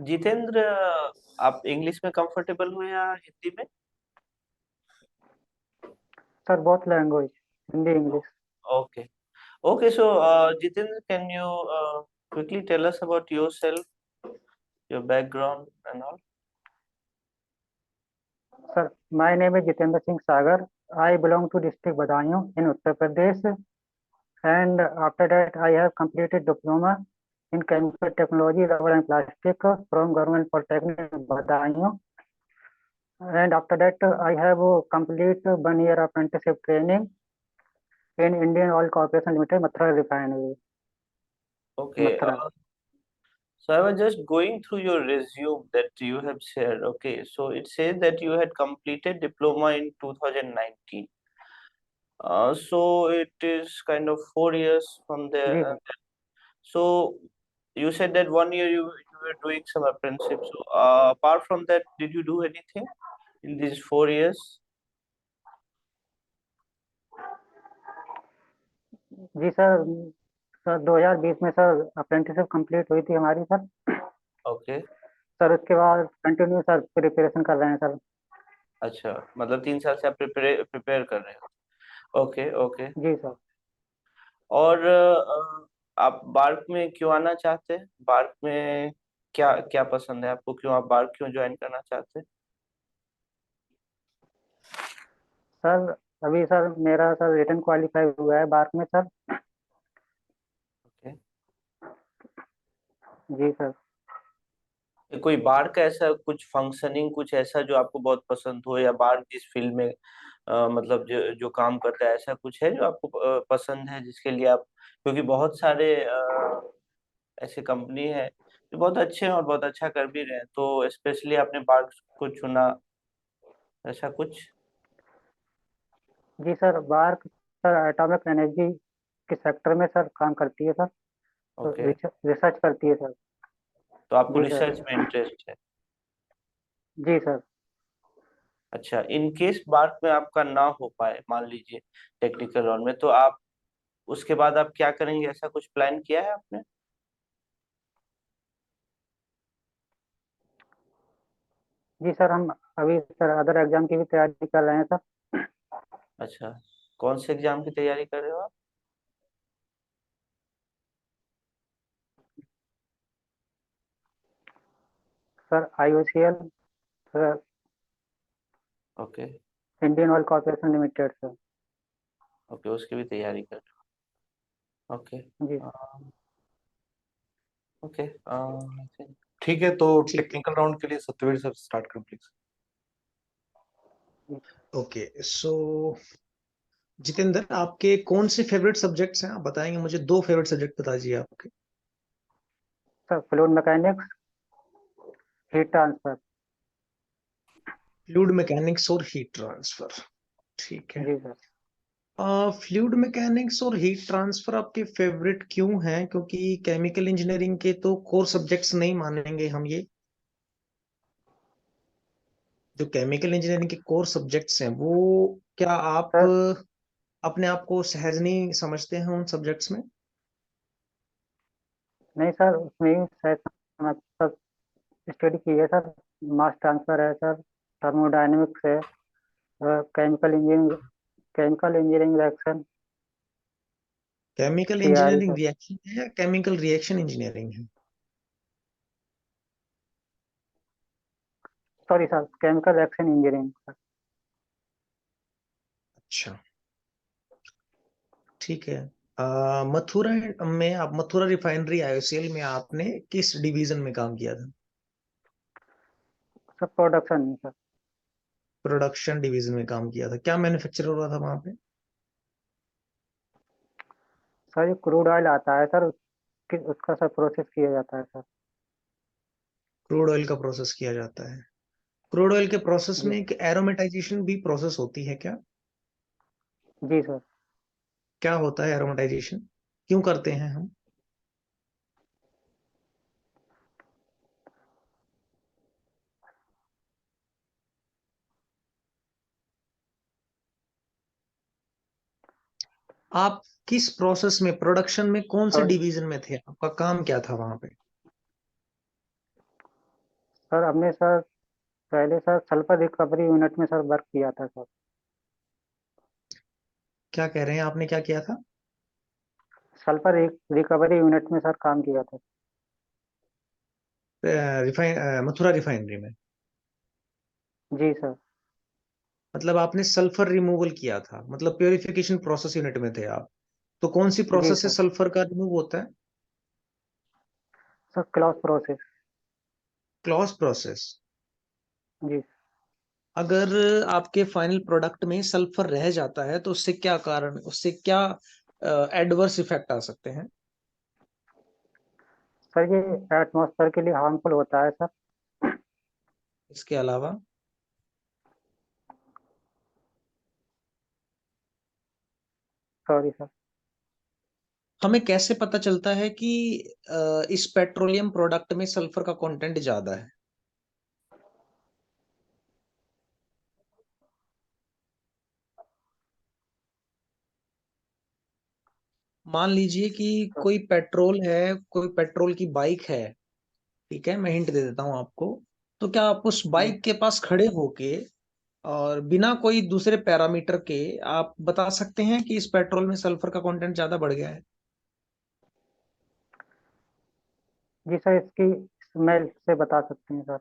जितेंद्र, आप इंग्लिश में कंफर्टेबल हो या हिंदी में? Sir both language, Hindi English. Okay. Okay, so Jitendra, can you quickly tell us about yourself, your background and all? Sir my name is Jitendra Singh Sagar. I belong to district Badaun in Uttar Pradesh, and after that I have completed diploma in chemical technology rubber and plastic from government polytechnic badaयूं, and after that I have complete 1 year apprenticeship training in Indian Oil Corporation Limited, Mathura Refinery, Okay. Mathura. So I was just going through your resume that you have shared. Okay, so it says that you had completed diploma in 2019. So it is kind of 4 years from there. जी And sir. so you said that 1 year you were doing some apprenticeship. So apart from that, did you do anything in these 4 years? जी sir. Sir 2020 में sir apprenticeship complete हुई थी हमारी sir. Okay. Sir उसके बाद continue sir preparation कर रहे हैं सर। अच्छा, मतलब 3 साल से आप प्रिपेयर कर रहे हो। Okay okay. जी सर। और आप बार्क में क्यों आना चाहते हैं? बार्क में क्या क्या पसंद है आपको? क्यों आप बार्क क्यों ज्वाइन करना चाहते हैं? सर अभी सर मेरा सर रिटर्न क्वालिफाई हुआ है बार्क में सर। ओके। जी सर। कोई बार्क का ऐसा कुछ फंक्शनिंग, कुछ ऐसा जो आपको बहुत पसंद हो, या बार्क जिस फील्ड में मतलब जो जो काम करता है, ऐसा कुछ है जो आपको पसंद है, जिसके लिए आप, क्योंकि बहुत सारे ऐसे कंपनी है जो बहुत अच्छे हैं और बहुत अच्छा कर भी रहे हैं, तो स्पेशली आपने बार्क को चुना, ऐसा कुछ? जी sir BARC sir atomic energy के सेक्टर में सर काम करती है सर। तो ओके। रिसर्च करती है सर। तो आपको जी सर। रिसर्च में इंटरेस्ट है? जी सर। अच्छा, इन केस बार्क में आपका ना हो पाए, मान लीजिए टेक्निकल राउंड में, तो आप उसके बाद आप क्या करेंगे? ऐसा कुछ प्लान किया है आपने? जी सर हम अभी सर अदर एग्जाम की भी तैयारी कर रहे हैं सर। अच्छा, कौन से एग्जाम की तैयारी कर रहे हो आप? Sir IOCL sir, okay Indian oil corporation limited sir. Okay, उसकी भी तैयारी कर रहे हो। ओके। जी सर। ओके। ठीक है, तो टेक्निकल राउंड के लिए सत्यवीर सर स्टार्ट करो प्लीज। ओके सो जितेंद्र, आपके कौन से फेवरेट सब्जेक्ट्स हैं? आप बताएंगे मुझे। 2 फेवरेट सब्जेक्ट बता दीजिए आपके। Sir fluid mechanics, heat transfer. Fluid mechanics और हीट ट्रांसफर, ठीक है। जी सर। फ्लूइड मैकेनिक्स और हीट ट्रांसफर आपके फेवरेट क्यों हैं? क्योंकि केमिकल इंजीनियरिंग के तो कोर सब्जेक्ट्स नहीं मानेंगे हम ये। जो केमिकल इंजीनियरिंग के कोर सब्जेक्ट्स हैं वो, क्या आप सर अपने आप को सहज नहीं समझते हैं उन सब्जेक्ट्स में? नहीं सर उसमें ही शायद सर स्टडी की है सर। मास ट्रांसफर है सर, थर्मोडायनेमिक्स है, chemical engineering reaction. Chemical CRE engineering sir. Reaction है या केमिकल रिएक्शन इंजीनियरिंग है? Sorry sir chemical reaction engineering sir. अच्छा, ठीक है। मथुरा में, आप मथुरा रिफाइनरी IOCL में आपने किस डिवीजन में काम किया था? सर प्रोडक्शन में सर। प्रोडक्शन डिवीजन में काम किया था। क्या मैन्युफैक्चर हो रहा था वहां पे? सर ये क्रूड ऑयल आता है सर, उसका सर प्रोसेस किया जाता है सर। क्रूड ऑयल का प्रोसेस किया जाता है। क्रूड ऑयल के प्रोसेस जी में एक एरोमेटाइजेशन भी प्रोसेस होती है क्या? जी सर। क्या होता है एरोमेटाइजेशन? क्यों करते हैं हम? आप किस प्रोसेस में, प्रोडक्शन में कौन से सॉरी डिवीजन में थे? आपका काम क्या था वहां पे? सर हमने सर पहले सर सल्फर रिकवरी यूनिट में सर वर्क किया था सर। क्या कह रहे हैं, आपने क्या किया था? सल्फर रिकवरी यूनिट में सर काम किया था। मथुरा रिफाइनरी में? जी सर। मतलब आपने सल्फर रिमूवल किया था, मतलब प्योरिफिकेशन प्रोसेस यूनिट में थे आप। तो कौन सी जी प्रोसेस से सर। सल्फर का रिमूव होता है? Sir Claus process. Claus process. जी। अगर आपके फाइनल प्रोडक्ट में सल्फर रह जाता है तो उससे क्या कारण, उससे क्या एडवर्स इफेक्ट आ सकते हैं? सर ये एटमॉस्फेयर के लिए हार्मफुल होता है सर। इसके अलावा? Sorry sir. हमें कैसे पता चलता है कि इस पेट्रोलियम प्रोडक्ट में सल्फर का कंटेंट ज्यादा है? मान लीजिए कि कोई पेट्रोल है, कोई पेट्रोल की बाइक है, ठीक है, मैं हिंट दे देता हूं आपको। तो क्या आप उस जी बाइक के पास खड़े होके और बिना कोई दूसरे पैरामीटर के आप बता सकते हैं कि इस पेट्रोल में सल्फर का कंटेंट ज्यादा बढ़ गया है? जी सर इसकी स्मेल से बता सकते हैं सर।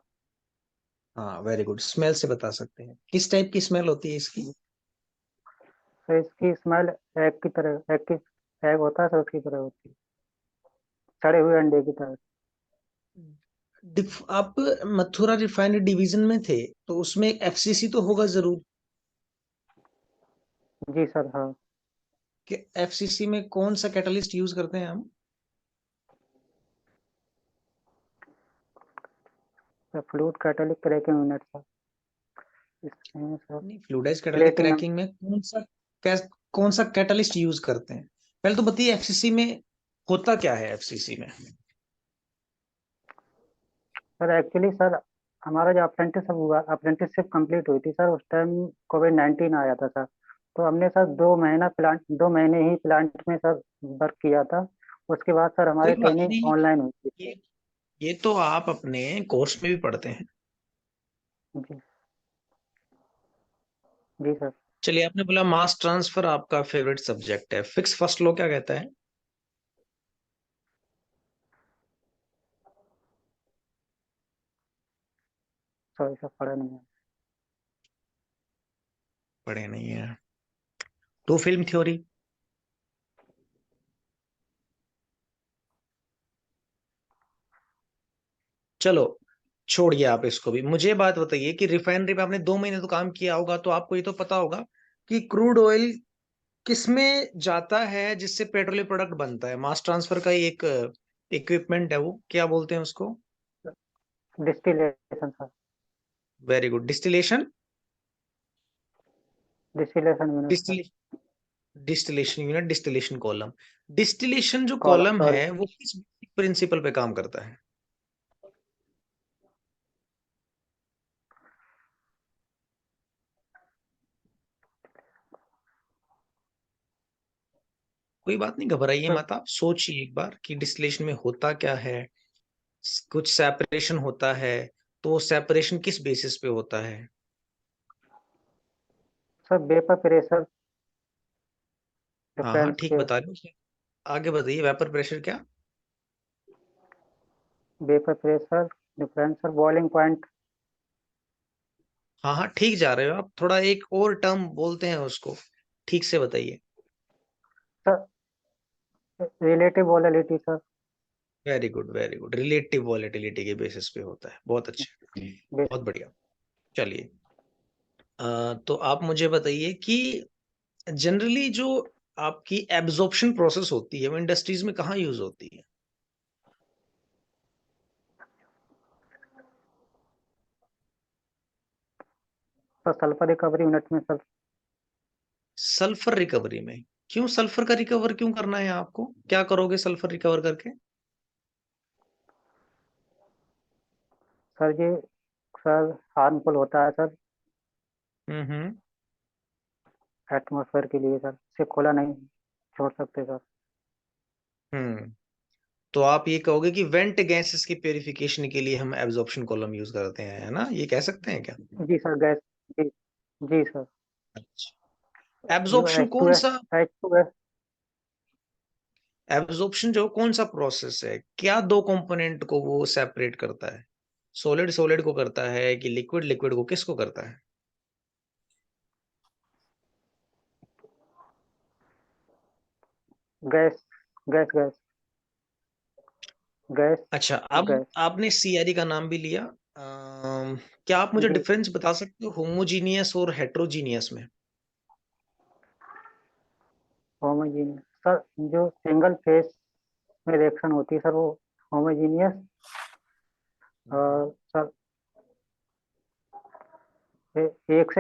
हाँ, वेरी गुड, स्मेल से बता सकते हैं। किस टाइप की स्मेल होती है इसकी? सर इसकी स्मेल एग की तरह, एग की एग होता है सर उसकी तरह होती है, सड़े हुए अंडे की तरह। आप मथुरा रिफाइनरी डिवीजन में थे तो उसमें एफसीसी तो होगा जरूर। जी सर हाँ। कि एफसीसी में कौन सा कैटलिस्ट यूज करते हैं हम? Sir fluid catalytic cracking unit sir. इसमें सर नहीं, फ्लूइडाइज्ड कैटालिटिक प्लेटिनम। क्रैकिंग में कौन सा कैटलिस्ट यूज करते हैं? पहले तो बताइए एफसीसी में होता क्या है, एफसीसी में? सर एक्चुअली सर हमारा जो अप्रेंटिसशिप कंप्लीट हुई थी सर उस टाइम कोविड-19 आया था सर। तो हमने सर 2 महीने ही प्लांट में सर वर्क किया था। उसके बाद सर कोई हमारी बात ट्रेनिंग नहीं, ऑनलाइन हुई थी। ये ये तो आप अपने कोर्स में भी पढ़ते हैं। जी। जी सर। चलिए, आपने बोला मास ट्रांसफर आपका फेवरेट सब्जेक्ट है, फिक्स फर्स्ट लॉ क्या कहता है? सॉरी सर पढ़ा नहीं है। पढ़े नहीं है? Two film theory? चलो, छोड़िए आप इसको भी। मुझे बात बताइए कि रिफाइनरी में आपने 2 महीने तो काम किया होगा, तो आपको ये तो पता होगा कि क्रूड ऑयल किसमें जाता है जिससे पेट्रोलियम प्रोडक्ट बनता है। मास ट्रांसफर का ही एक इक्विपमेंट है, वो क्या बोलते हैं उसको? Distillation sir. Very good, distillation. Distillation unit sir. Distillation unit, distillation column. Distillation जो कॉलम कॉलम सॉरी। है वो किस प्रिंसिपल पे काम करता है? कोई बात नहीं, घबराइए सर मत, आप सोचिए एक बार कि डिस्टिलेशन में होता क्या है। कुछ सेपरेशन होता है, तो सेपरेशन किस बेसिस पे होता है? सर वेपर प्रेशर हाँ हाँ, डिफरेंस ठीक के। बता रहे हो। आगे बताइए, वेपर प्रेशर क्या? Vapour pressure difference sir boiling point. हाँ हाँ, ठीक जा रहे हो आप, थोड़ा एक और टर्म बोलते हैं उसको, ठीक से बताइए। Sir relative volatility sir. Very good very good, relative volatility के बेसिस पे होता है, बहुत अच्छे, बहुत बढ़िया। चलिए, तो आप मुझे बताइए कि जनरली जो आपकी एब्जॉर्प्शन प्रोसेस होती है वो इंडस्ट्रीज में कहाँ यूज होती है? सर सल्फर रिकवरी यूनिट में सर। सल्फर रिकवरी में? क्यों सल्फर का रिकवर क्यों करना है आपको, क्या करोगे सल्फर रिकवर करके? सर ये सर हार्मफुल होता है सर हम्म। एटमॉस्फेयर के लिए सर, इसे खुला नहीं छोड़ सकते सर। हम्म। तो आप ये कहोगे कि वेंट गैसेस की प्योरिफिकेशन के लिए हम एब्जॉर्प्शन कॉलम यूज करते हैं, है ना, ये कह सकते हैं क्या? जी सर, गैस। जी। जी सर। अच्छा, जो एब्जॉर्प्शन एच टू कौन एस सा, एच टू एस एब्जॉर्प्शन जो कौन सा प्रोसेस है, क्या दो कंपोनेंट को वो सेपरेट करता है? सॉलिड सॉलिड को करता है कि लिक्विड लिक्विड को, किसको करता है? गैस गैस गैस गैस अच्छा, अब गैस। आपने सीआरई का नाम भी लिया। क्या आप मुझे जी। डिफरेंस बता सकते हो होमोजीनियस और हेट्रोजीनियस में? होमोजीनियस सर, जो सिंगल फेस में रिएक्शन होती है सर, वो होमोजीनियस। सर, एक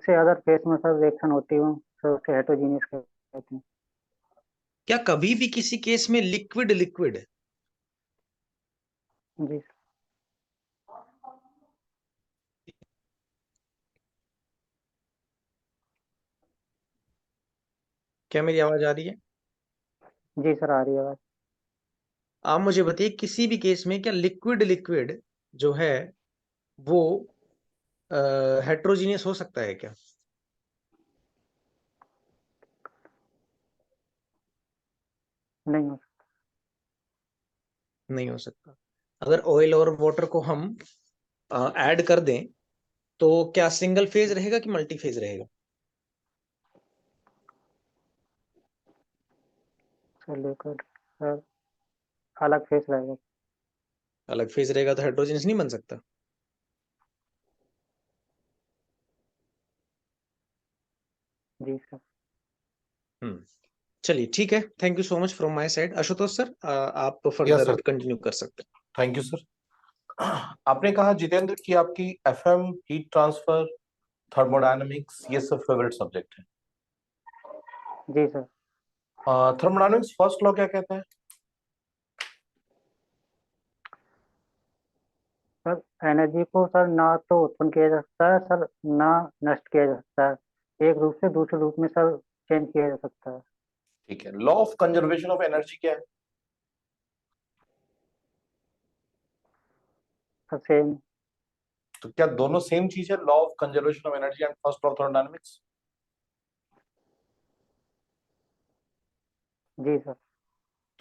से अदर फेस में सर रिएक्शन होती है सर, उसे हेटेरोजीनियस कहते हैं। क्या कभी भी किसी केस में लिक्विड लिक्विड, जी। क्या मेरी आवाज आ रही है? जी सर, आ रही है बात। आप मुझे बताइए, किसी भी केस में क्या लिक्विड लिक्विड जो है वो हेट्रोजीनियस हो सकता है क्या? नहीं हो नहीं हो सकता। अगर ऑयल और वाटर को हम ऐड कर दें तो क्या सिंगल फेज रहेगा कि मल्टी फेज रहेगा? सर, लिक्विड सर अलग फेस रहेगा। अलग फेज रहेगा तो हेट्रोजीनियस नहीं बन सकता। जी सर। हम्म, चलिए ठीक है, thank you so much from my side. Ashutosh sir, आप यस फर्दर सर, कंटिन्यू कर सकते हैं। Thank you sir. आपने कहा जितेंद्र कि आपकी एफएम, हीट ट्रांसफर, थर्मोडायनामिक्स ये सब फेवरेट सब्जेक्ट है। जी सर। थर्मोडायनामिक्स फर्स्ट लॉ क्या कहता है? सर, एनर्जी को सर ना तो उत्पन्न किया जा सकता है सर, ना नष्ट किया जा सकता है। एक रूप से दूसरे रूप में सर चेंज किया जा सकता है। ठीक है, law of conservation of energy क्या है? Sir, same. तो क्या दोनों सेम चीज है, law of conservation of energy and first law of thermodynamics? जी सर।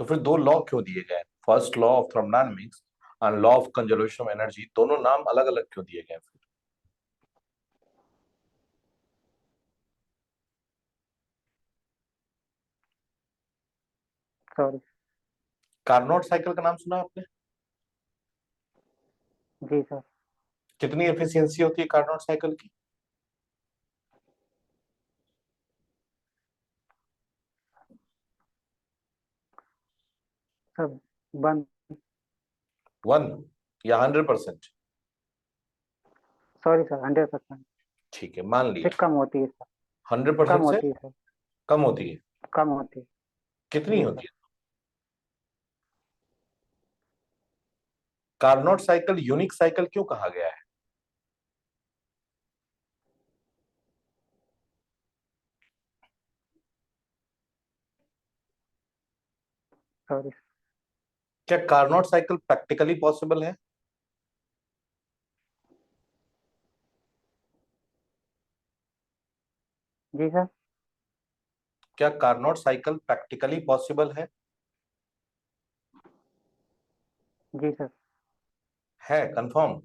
तो फिर दो लॉ क्यों दिए गए? First law of thermodynamics and law of conservation of energy, दोनों नाम अलग अलग क्यों दिए गए फिर? सॉरी। कार्नोट साइकिल का नाम सुना है आपने? जी सर। कितनी एफिशिएंसी होती है कार्नोट साइकिल की? Sir, one. वन या 100%? Sorry sir, 100%। ठीक है, मान से लिया। कम होती है सर। हंड्रेड कम परसेंट से होती है सर। कम होती है? कम होती है। कितनी जी सर। होती है? कार्नोट साइकिल यूनिक साइकिल क्यों कहा गया है? सॉरी। क्या कार्नोट साइकिल प्रैक्टिकली पॉसिबल है? जी सर। क्या कार्नोट साइकिल प्रैक्टिकली पॉसिबल जी सर। है कंफर्म?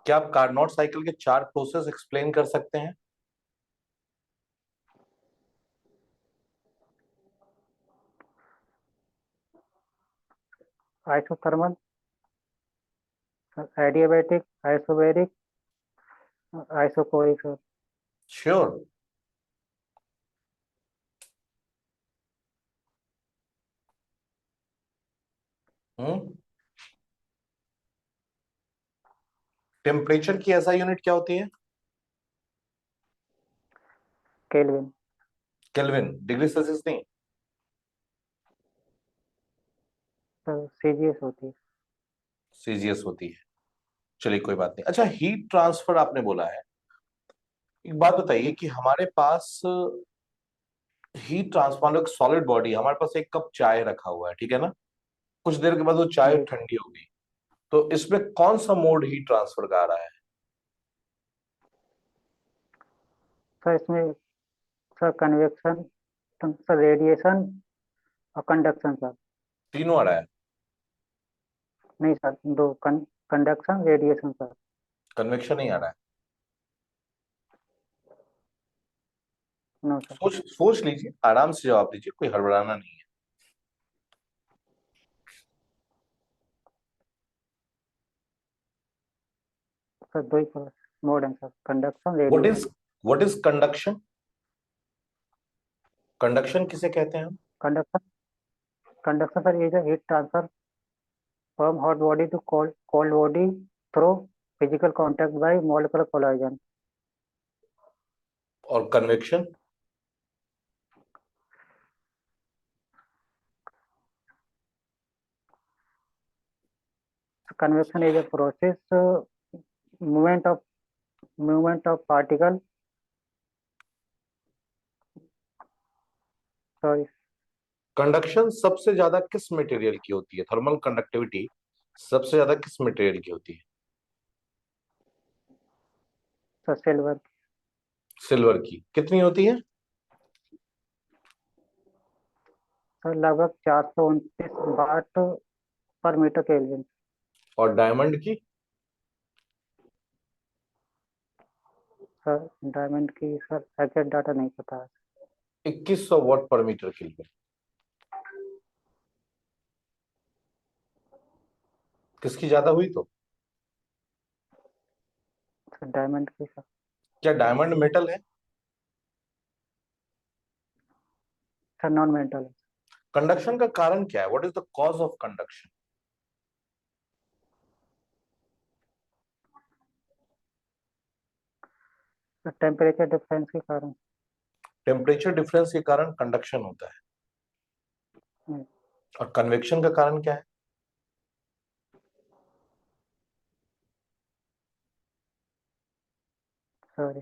क्या आप कार्नोट साइकिल के चार प्रोसेस एक्सप्लेन कर सकते हैं? Isothermal, adiabatic, isobaric, isochoric sir. Sure? Hmm. Temperature की ऐसा यूनिट क्या होती है? केल्विन। केल्विन, डिग्री सेल्सियस नहीं? सर, सीजीएस होती है। सीजीएस होती है। चलिए कोई बात नहीं। अच्छा, हीट ट्रांसफर आपने बोला है, एक बात बताइए कि हमारे पास हीट ट्रांसफर एक सॉलिड बॉडी, हमारे पास एक कप चाय रखा हुआ है, ठीक है ना, कुछ देर के बाद वो चाय जी ठंडी होगी, तो इसमें कौन सा मोड हीट ट्रांसफर का आ रहा है? सर, इसमें सर कन्वेक्शन, सर रेडिएशन और कंडक्शन सर। तीनों आ रहा है? नहीं सर, दो कंडक्शन रेडिएशन सर। कन्वेक्शन नहीं आ रहा है? No sir. सोच सोच लीजिए, आराम से जवाब दीजिए, कोई हड़बड़ाना नहीं है। सर दो ही मोड है sir, conduction what is radiation. What is conduction? Conduction किसे कहते हैं हम? Conduction conduction sir is heat transfer from hot body to cold body through physical contact by molecular collision. और convection? Convection is a process, movement of particle. Sorry, conduction सबसे ज्यादा किस material की होती है? थर्मल कंडक्टिविटी सबसे ज्यादा किस मटेरियल की होती है? Sir silver. सिल्वर की। कितनी होती है? सर लगभग 429 वाट पर मीटर केल्विन। और डायमंड की? सर डायमंड की सर एक्यूरेट डाटा नहीं पता है। 2100 वॉट पर मीटर केल्विन। किसकी ज्यादा हुई तो? सर डायमंड की सर। क्या डायमंड मेटल है? सर नॉन मेटल है। कंडक्शन का कारण क्या है? What is the cause of conduction? Sir temperature difference के कारण। टेम्परेचर डिफरेंस के कारण कंडक्शन होता है। हम्म, और कन्वेक्शन का कारण क्या है? सॉरी।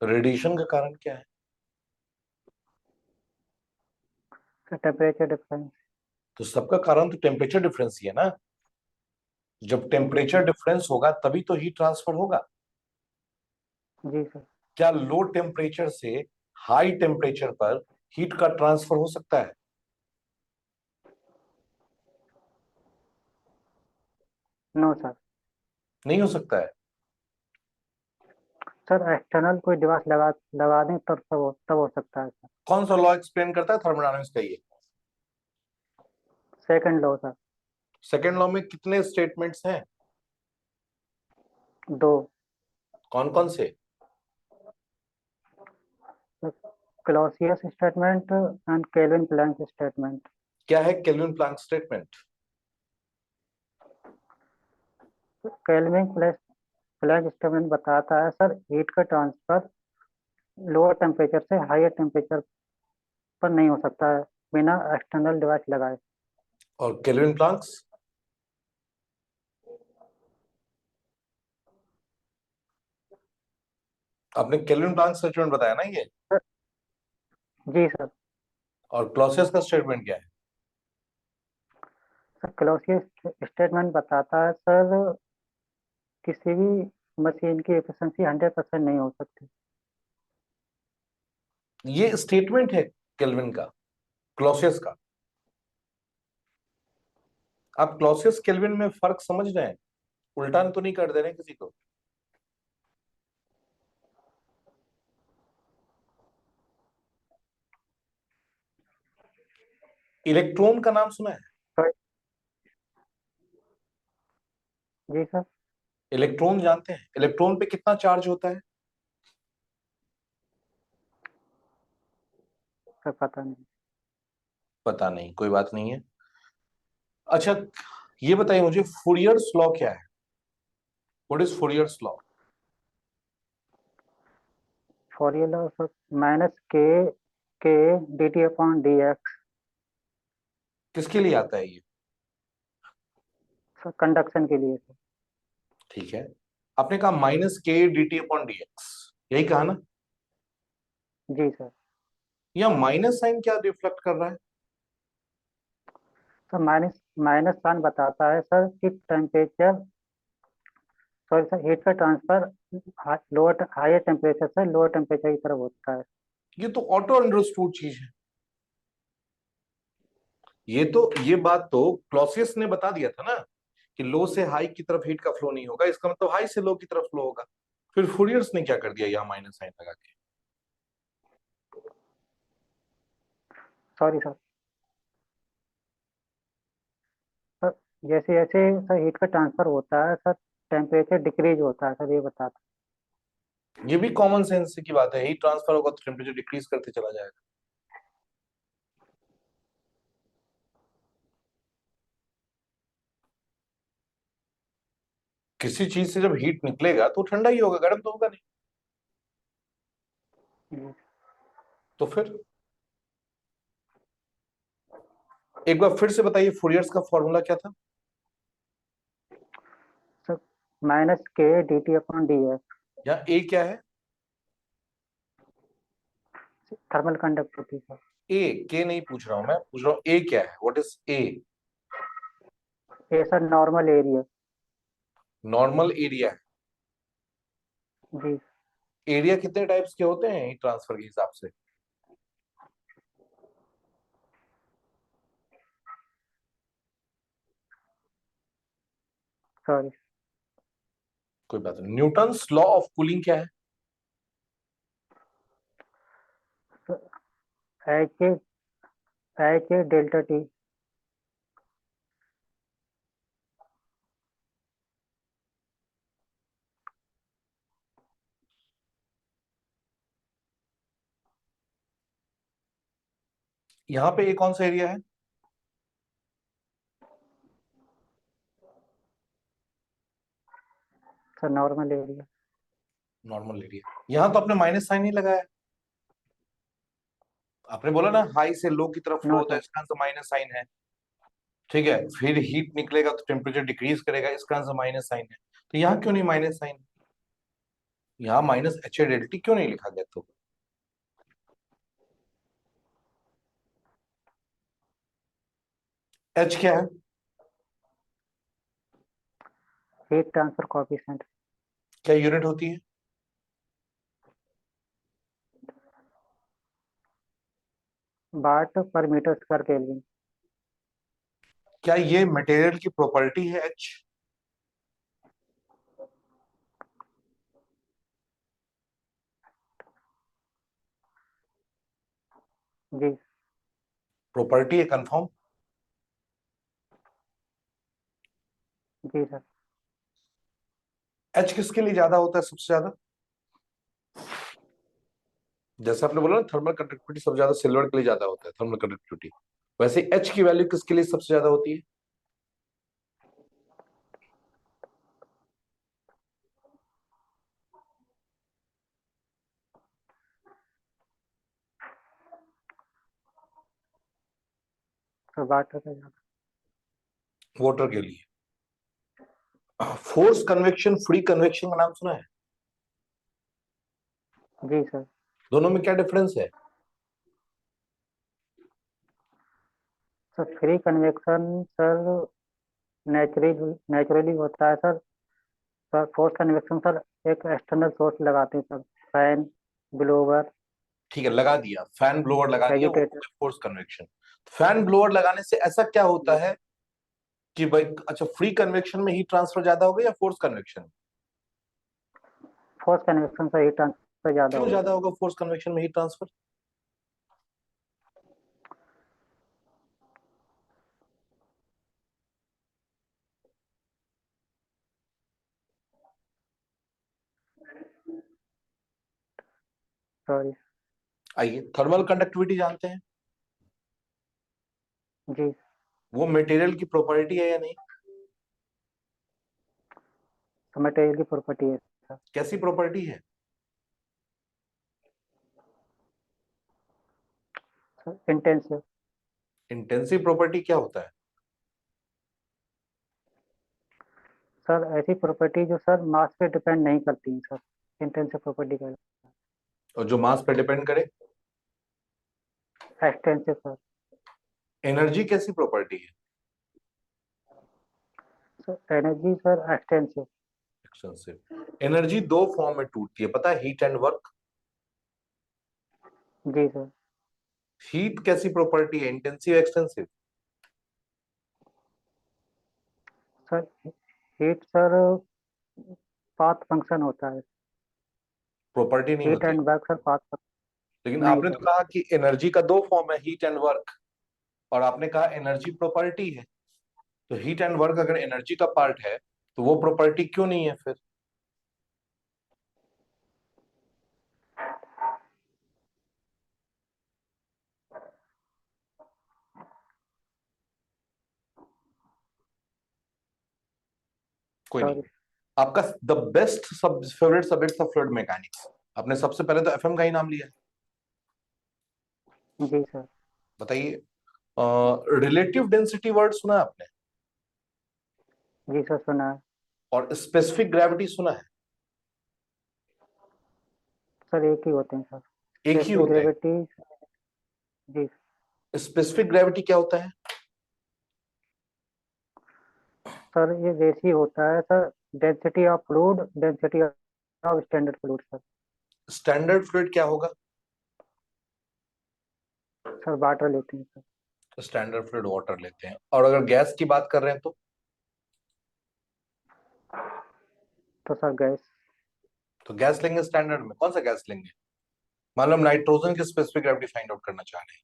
रेडिएशन का कारण क्या है? Sir temperature difference. तो सबका कारण तो टेम्परेचर डिफरेंस ही है ना। जब टेम्परेचर डिफरेंस होगा तभी तो हीट ट्रांसफर होगा। जी सर। क्या लो टेम्परेचर से हाई टेम्परेचर पर हीट का ट्रांसफर हो सकता है? No sir. नहीं हो सकता है। सर एक्सटर्नल कोई डिवाइस लगा दें तब हो सकता है सर। कौन सा लॉ एक्सप्लेन करता है थर्मोडायनामिक्स का ये? Second law sir. Second law में कितने स्टेटमेंट्स हैं? दो। कौन कौन से? Clausius statement and Kelvin Planck statement. क्या है Kelvin Planck statement? Kelvin Planck statement बताता है सर हीट का ट्रांसफर लोअर टेम्परेचर से हायर टेम्परेचर पर नहीं हो सकता है बिना एक्सटर्नल डिवाइस लगाए। और केल्विन प्लैंक्स? आपने केल्विन प्लैंक स्टेटमेंट बताया ना ये। जी सर। और क्लॉसियस का स्टेटमेंट क्या है? सर क्लॉसियस स्टेटमेंट बताता है सर किसी भी मशीन की एफिशिएंसी 100% नहीं हो सकती। ये स्टेटमेंट है केल्विन का, क्लॉसियस का। आप क्लॉसियस केल्विन में फर्क समझ रहे हैं? उल्टा तो नहीं कर दे रहे किसी को? इलेक्ट्रॉन का नाम सुना है? सर जी सर। इलेक्ट्रॉन जानते हैं? इलेक्ट्रॉन पे कितना चार्ज होता है? सर पता नहीं। पता नहीं, कोई बात नहीं है। अच्छा, ये बताइए मुझे, फूरियर्स लॉ क्या है? What is Fourier's law? Fourier law sir -k d t upon d x. किसके लिए आता है ये? सर कंडक्शन के लिए सर। ठीक है, आपने कहा माइनस के d t upon d x, यही कहा ना? जी सर। यहाँ माइनस साइन क्या रिफ्लेक्ट कर रहा है? सर माइनस माइनस साइन बताता है सर कि टेम्परेचर, सॉरी सर, हीट का ट्रांसफर लोअर हायर टेम्परेचर से लोअर टेम्परेचर की तरफ होता है। ये तो ऑटो अंडरस्टूड चीज है। ये बात तो क्लॉसियस ने बता दिया था ना कि लो से हाई की तरफ हीट का फ्लो नहीं होगा, इसका मतलब हाई से लो की तरफ फ्लो होगा। फिर फूरियर्स ने क्या कर दिया यहाँ माइनस साइन लगा के? Sorry sir. सर जैसे जैसे सर हीट का ट्रांसफर होता है सर, टेम्परेचर डिक्रीज होता है सर, ये बताता ये भी कॉमन सेंस की बात है, हीट ट्रांसफर होगा तो टेम्परेचर डिक्रीज करते चला जाएगा। किसी चीज से जब हीट निकलेगा तो ठंडा ही होगा, गर्म तो होगा नहीं। है। तो फिर एक बार फिर से बताइए, फूरियर्स का फॉर्मूला क्या था? सर माइनस के d t upon D S, यहाँ ए क्या है? Thermal conductivity sir. ए, के नहीं पूछ रहा हूं मैं, पूछ रहा हूँ ए क्या है, व्हाट इज ए? ये sir normal area. Normal area है। जी। एरिया कितने टाइप्स के होते हैं हीट ट्रांसफर के हिसाब से? सॉरी कोई बात नहीं। न्यूटन्स लॉ ऑफ कूलिंग क्या है? Sir, H A delta T. यहाँ पे ए कौन सा एरिया है? Sir normal area. Normal area. यहाँ तो आपने माइनस साइन नहीं लगाया। आपने बोला ना हाई से लो की तरफ फ्लो नो होता है, सर। इसका आंसर माइनस साइन है। ठीक है, फिर हीट निकलेगा तो टेम्परेचर डिक्रीज करेगा, इसका आंसर माइनस साइन है। तो यहाँ क्यों नहीं माइनस साइन? यहाँ minus H A delta T क्यों नहीं लिखा गया? तो एच क्या है? Heat transfer coefficient. क्या यूनिट होती है? वाट पर मीटर स्क्वायर केल्विन। क्या ये मटेरियल की प्रॉपर्टी है एच? जी। प्रॉपर्टी है कंफर्म? जी सर। एच किसके लिए ज्यादा होता है सबसे ज्यादा? जैसे आपने बोला ना थर्मल कंडक्टिविटी सबसे ज्यादा सिल्वर के लिए ज्यादा होता है थर्मल कंडक्टिविटी, वैसे एच की वैल्यू किसके लिए सबसे ज्यादा होती है? सर वाटर का ज्यादा। वाटर के लिए। फोर्स कन्वेक्शन, फ्री कन्वेक्शन का नाम सुना है? जी सर। दोनों में क्या डिफरेंस है? Sir free convection sir naturally होता है sir. Sir force convection sir एक एक्सटर्नल सोर्स लगाते हैं सर, फैन, ब्लोवर, ठीक है, लगा दिया, फैन ब्लोअर लगा दिया, वो हो एजिटेटर। गया फोर्स कन्वेक्शन। फैन ब्लोअर लगाने से ऐसा क्या होता जी। है कि भाई, अच्छा फ्री कन्वेक्शन में हीट ट्रांसफर ज्यादा होगा या force convection? Force convection sir heat transfer ज्यादा क्यों होगा। ज्यादा होगा फोर्स कन्वेक्शन में हीट ट्रांसफर? सॉरी। आइए, थर्मल कंडक्टिविटी जानते हैं, जी। वो मटेरियल की प्रॉपर्टी है या नहीं? तो मटेरियल की प्रॉपर्टी है सर। कैसी प्रॉपर्टी है? Sir intensive. इंटेंसिव प्रॉपर्टी क्या होता है? सर ऐसी प्रॉपर्टी जो सर मास पे डिपेंड नहीं करती हैं सर, इंटेंसिव प्रॉपर्टी का और जो मास पे डिपेंड करे? Extensive sir. एनर्जी कैसी प्रॉपर्टी है? Sir energy sir extensive. Extensive. Energy दो फॉर्म में टूटती है, पता है? Heat and work. जी सर। हीट कैसी प्रॉपर्टी है, intensive extensive? Sir heat sir path function होता है। प्रॉपर्टी नहीं हीट होती। And work sir path. लेकिन नहीं आपने तो सर। कहा कि एनर्जी का दो फॉर्म है, हीट एंड वर्क, और आपने कहा एनर्जी प्रॉपर्टी है। तो हीट एंड वर्क अगर एनर्जी का पार्ट है तो वो प्रॉपर्टी क्यों नहीं है फिर? कोई नहीं। सॉरी। आपका द बेस्ट सब फेवरेट सब्जेक्ट था फ्लूइड मैकेनिक्स। आपने सबसे पहले तो एफएम का ही नाम लिया है। जी सर। बताइए, रिलेटिव डेंसिटी वर्ड सुना है आपने? जी सर सुना है। और स्पेसिफिक ग्रेविटी सुना है? सर एक ही होते हैं सर। एक ही स्पेसिफिक होते ग्रेविटी। जी हैं। स्पेसिफिक ग्रेविटी क्या होता है? सर ये जैसी होता है sir, density of fluid, density of standard fluid sir. Standard fluid क्या होगा? सर वाटर लेते हैं सर। स्टैंडर्ड फ्लूइड वाटर लेते हैं। और अगर गैस की बात कर रहे हैं तो सर गैस। तो गैस लेंगे स्टैंडर्ड में, कौन सा गैस लेंगे? मान लो हम नाइट्रोजन की स्पेसिफिक ग्रेविटी फाइंड आउट करना चाह रहे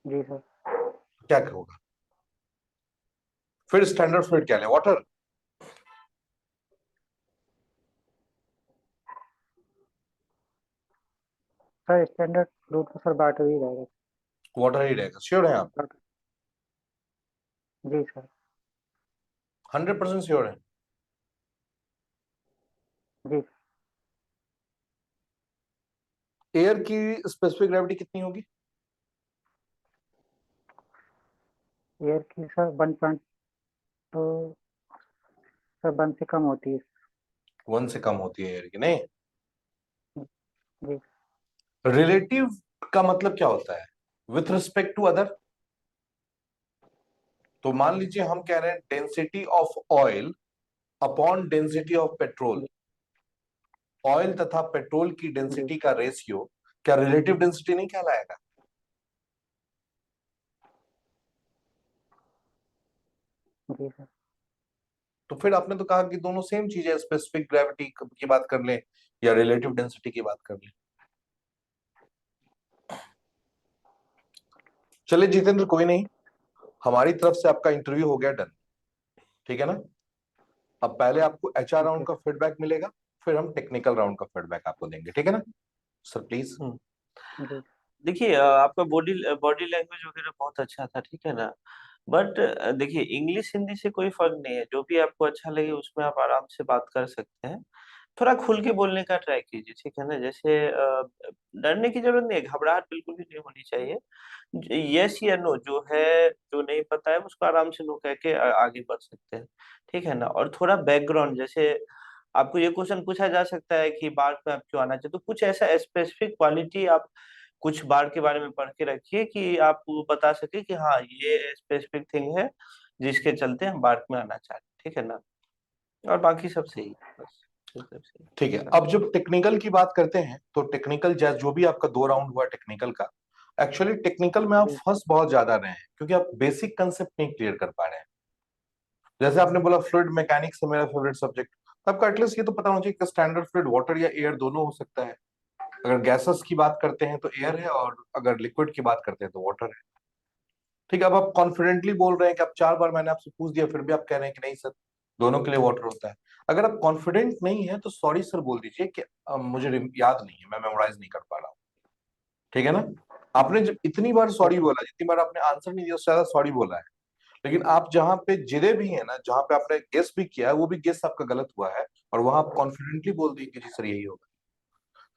जी सर। हैं, क्या होगा? फिर स्टैंडर्ड फ्लूइड क्या लें? वाटर? सर स्टैंडर्ड फ्लूइड तो सर वाटर ही रहेगा। वाटर ही रहेगा, श्योर है आप? जी सर। 100% श्योर है? जी। एयर की स्पेसिफिक ग्रेविटी कितनी होगी? एयर की सर 1 पॉइंट, तो सर 1 से कम होती है। 1 से कम होती है एयर की, नहीं? जी। रिलेटिव का मतलब क्या होता है? With respect to other. तो मान लीजिए हम कह रहे हैं density of oil upon density of petrol. Oil तथा पेट्रोल की जी। डेंसिटी का रेशियो क्या रिलेटिव डेंसिटी नहीं कहलाएगा? जी सर। तो फिर आपने तो कहा कि दोनों सेम चीज है, स्पेसिफिक ग्रेविटी की बात कर ले या रिलेटिव डेंसिटी की बात कर ले। चलिए जितेंद्र, कोई नहीं, हमारी तरफ से आपका इंटरव्यू हो गया डन, ठीक है ना? अब पहले आपको एचआर ओके। राउंड का फीडबैक मिलेगा, फिर हम टेक्निकल राउंड का फीडबैक आपको देंगे, ठीक है ना? Sir please. जी। देखिए, आपका बॉडी बॉडी लैंग्वेज वगैरह बहुत अच्छा था, ठीक है ना। बट देखिए, इंग्लिश हिंदी से कोई फर्क नहीं है, जो भी आपको अच्छा लगे उसमें आप आराम से बात कर सकते हैं। थोड़ा खुल के बोलने का ट्राई कीजिए, ठीक है ना। जैसे डरने की जरूरत नहीं है, घबराहट बिल्कुल भी नहीं होनी चाहिए। यस या नो जो है, जो नहीं पता है उसको आराम से नो कह के आगे बढ़ सकते हैं, ठीक है ना। और थोड़ा बैकग्राउंड, जैसे आपको ये क्वेश्चन पूछा जा सकता है कि बाढ़ में आप क्यों आना चाहते, तो कुछ ऐसा स्पेसिफिक क्वालिटी आप कुछ बाढ़ के बारे में पढ़ के रखिए कि आप बता सके कि हाँ, ये स्पेसिफिक थिंग है जिसके चलते हम बाढ़ में आना चाहते हैं, ठीक है ना। और बाकी सब सही है, बस सब सही ठीक है, है। अब जब टेक्निकल की बात करते हैं तो टेक्निकल जैसे जो भी आपका 2 राउंड हुआ टेक्निकल का, एक्चुअली टेक्निकल में आप जी। फंस बहुत ज्यादा रहे हैं क्योंकि आप बेसिक कंसेप्ट नहीं क्लियर कर पा रहे हैं। जैसे आपने बोला फ्लूइड मैकेनिक्स है मेरा फेवरेट सब्जेक्ट, तो आपको एटलीस्ट ये तो पता होना चाहिए कि स्टैंडर्ड फ्लूइड वाटर या एयर दोनों हो सकता है। अगर गैसेस की बात करते हैं तो एयर है, और अगर लिक्विड की बात करते हैं तो वाटर है। ठीक है, अब आप कॉन्फिडेंटली बोल रहे हैं कि अब 4 बार मैंने आपसे पूछ दिया फिर भी आप कह रहे हैं कि नहीं सर, दोनों के लिए वाटर होता है। अगर आप कॉन्फिडेंट नहीं है तो सॉरी सर बोल दीजिए कि मुझे याद नहीं है, मैं मेमोराइज नहीं कर पा रहा हूँ, ठीक है ना? आपने जब इतनी बार सॉरी ओके। बोला, जितनी बार आपने आंसर नहीं दिया उससे ज्यादा सॉरी बोला है। लेकिन आप जहां पे जिरे भी है ना, जहां पे आपने गेस भी किया है, वो भी गेस आपका गलत हुआ है, और वहां आप कॉन्फिडेंटली बोल दिए कि जी सर यही होगा।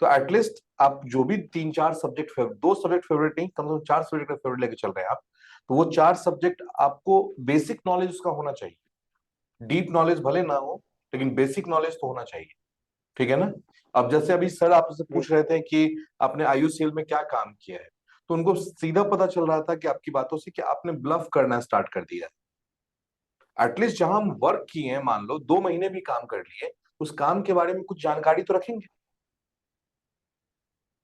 तो एटलीस्ट आप जो भी 3-4 सब्जेक्ट फेवरेट, 2 सब्जेक्ट फेवरेट नहीं, कम से कम 4 सब्जेक्ट फेवरेट लेके चल रहे हैं आप, तो वो 4 सब्जेक्ट आपको बेसिक नॉलेज उसका होना चाहिए। डीप नॉलेज भले ना हो, लेकिन बेसिक नॉलेज तो होना चाहिए, ठीक है ना। अब जैसे अभी सर आपसे पूछ रहे थे कि आपने आईयूसीएल में क्या काम किया है, तो उनको सीधा पता चल रहा था कि आपकी बातों से कि आपने ब्लफ करना स्टार्ट कर दिया है। एटलीस्ट जहां हम वर्क किए हैं, मान लो 2 महीने भी काम कर लिए, उस काम के बारे में कुछ जानकारी तो रखेंगे,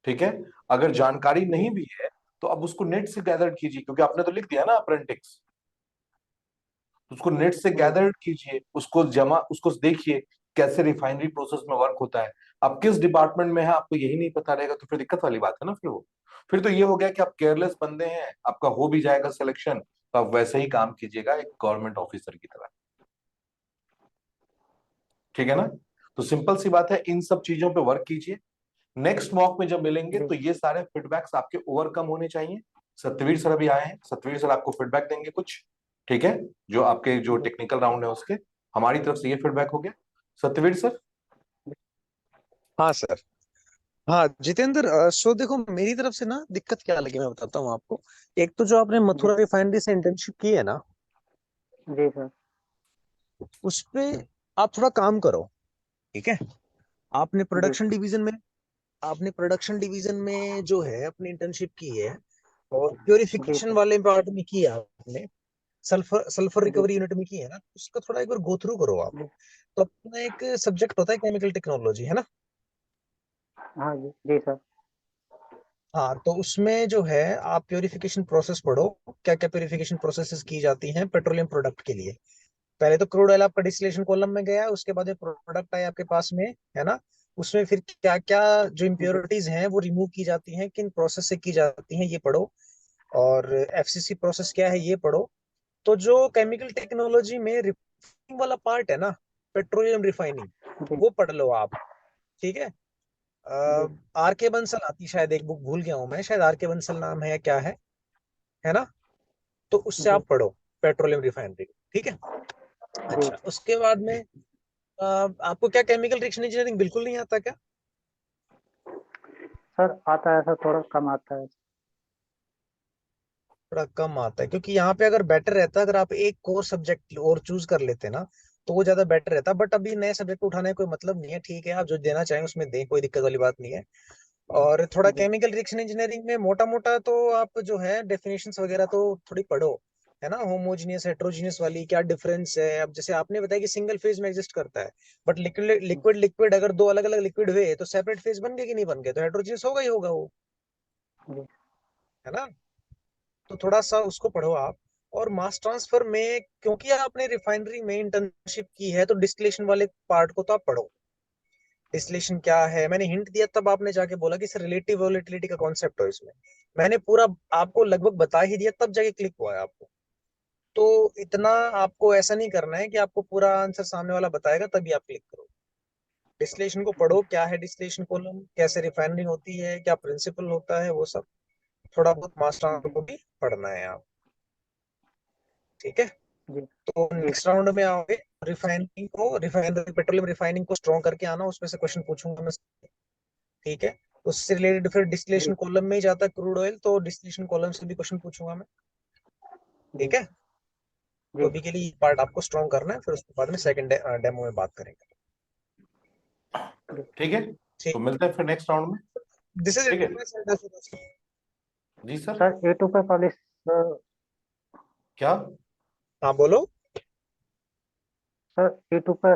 ठीक है। अगर जानकारी नहीं भी है तो अब उसको नेट से गैदर कीजिए, क्योंकि आपने तो लिख दिया ना अप्रेंटिस, उसको नेट से गैदर कीजिए, उसको जमा, उसको देखिए कैसे रिफाइनरी प्रोसेस में वर्क होता है। अब किस डिपार्टमेंट में है आपको यही नहीं पता रहेगा तो फिर दिक्कत वाली बात है ना। फिर वो, फिर तो ये हो गया कि आप केयरलेस बंदे हैं, आपका हो भी जाएगा सिलेक्शन तो आप वैसे ही काम कीजिएगा एक गवर्नमेंट ऑफिसर की तरह, ठीक है ना। तो सिंपल सी बात है, इन सब चीजों पे वर्क कीजिए। नेक्स्ट मॉक में जब मिलेंगे तो ये सारे फीडबैक्स आपके ओवरकम होने चाहिए। सत्यवीर सर अभी आए हैं, सत्यवीर सर आपको फीडबैक देंगे कुछ, ठीक है, जो आपके जो टेक्निकल राउंड है उसके। हमारी तरफ से ये फीडबैक हो गया। सत्यवीर सर। हाँ सर। हाँ जितेंद्र, सो देखो मेरी तरफ से ना दिक्कत क्या लगी मैं बताता हूँ आपको। एक तो जो आपने जी मथुरा रिफाइनरी से इंटर्नशिप की है ना, जी सर। उस पे आप थोड़ा काम करो, ठीक है। आपने जी प्रोडक्शन डिवीजन में आपने प्रोडक्शन डिवीजन में जो है अपनी इंटर्नशिप की है, और जी प्योरिफिकेशन सर। वाले पार्ट में की है आपने, सल्फर सल्फर जी रिकवरी यूनिट में की है ना, उसका थोड़ा एक बार गो थ्रू करो आप। जी। तो अपना एक सब्जेक्ट होता है केमिकल टेक्नोलॉजी, है ना। हाँ जी जी सर। हाँ तो उसमें जो है आप प्योरिफिकेशन प्रोसेस पढ़ो, क्या क्या प्योरिफिकेशन प्रोसेसेस की जाती हैं पेट्रोलियम प्रोडक्ट के लिए। पहले तो क्रूड ऑयल आपका डिस्टिलेशन कॉलम में गया, उसके बाद में प्रोडक्ट आए आपके पास में, है ना। उसमें फिर क्या क्या जो जी इम्प्योरिटीज हैं वो रिमूव की जाती हैं, किन प्रोसेस से की जाती हैं ये पढ़ो। और एफसीसी प्रोसेस क्या है ये पढ़ो। तो जो केमिकल टेक्नोलॉजी में रिफाइनिंग वाला पार्ट है ना, पेट्रोलियम रिफाइनिंग, जी वो पढ़ लो आप, ठीक है। जी आर के बंसल आती, शायद एक बुक भूल गया हूँ मैं, शायद आर के बंसल नाम है या क्या है ना। तो उससे जी आप पढ़ो पेट्रोलियम रिफाइनरी, ठीक है। जी। अच्छा उसके बाद में आपको क्या केमिकल रिएक्शन इंजीनियरिंग बिल्कुल नहीं आता क्या? सर आता है सर, थोड़ा कम आता है। थोड़ा कम आता है, क्योंकि यहाँ पे अगर बेटर रहता अगर आप एक कोर सब्जेक्ट और चूज कर लेते ना, तो वो ज्यादा बेटर रहता। बट अभी नए सब्जेक्ट उठाने का कोई मतलब नहीं है, ठीक है, आप जो देना चाहें उसमें दें, कोई दिक्कत वाली बात नहीं है। और थोड़ा जी केमिकल रिएक्शन इंजीनियरिंग में मोटा मोटा तो आप जो है डेफिनेशंस वगैरह तो थोड़ी पढ़ो, है ना। होमोजीनियस हेट्रोजीनियस वाली क्या डिफरेंस है। अब जैसे आपने बताया कि सिंगल फेज में एग्जिस्ट करता है, बट लिक्विड लिक्विड लिक्विड अगर दो अलग अलग लिक्विड हुए तो सेपरेट फेज बन गए कि नहीं बन गए, तो हेट्रोजीनियस होगा ही होगा वो, जी है ना। तो थोड़ा सा उसको पढ़ो आप। और मास ट्रांसफर में क्योंकि आपने रिफाइनरी में इंटर्नशिप की है, तो डिस्टिलेशन वाले पार्ट को तो आप पढ़ो। डिस्टिलेशन क्या है मैंने हिंट दिया, तब आपने जाके बोला कि सर रिलेटिव वोलेटिलिटी का कॉन्सेप्ट हो इसमें। मैंने पूरा आपको लगभग बता ही दिया, तब जाके क्लिक हुआ है आपको। तो इतना आपको ऐसा नहीं करना है कि आपको पूरा आंसर सामने वाला बताएगा तभी आप क्लिक करो। डिस्टिलेशन को पढ़ो, क्या है डिस्टिलेशन कॉलम, कैसे रिफाइनरिंग होती है, क्या प्रिंसिपल होता है, वो सब थोड़ा बहुत मास ट्रांसफर जी को भी पढ़ना है आप, ठीक है। जी तो जी नेक्स्ट राउंड में आओगे, रिफाइनरी पेट्रोलियम रिफाइनिंग को स्ट्रॉन्ग करके आना, उसमें से क्वेश्चन पूछूंगा मैं, ठीक है। उससे रिलेटेड फिर जी डिस्टिलेशन कॉलम में ही जाता है क्रूड ऑयल, तो डिस्टिलेशन कॉलम से भी क्वेश्चन पूछूंगा मैं, जी ठीक है। तो जी। अभी के लिए ये पार्ट आपको स्ट्रॉन्ग करना है, फिर उसके बाद में सेकंड डेमो में बात करेंगे, ठीक है, तो ठीक। मिलते हैं फिर नेक्स्ट राउंड में। दिस इज ठीक इट है। From my side. जी सर। सर A2 पे पब्लिश। क्या? हाँ बोलो। सर A2 पे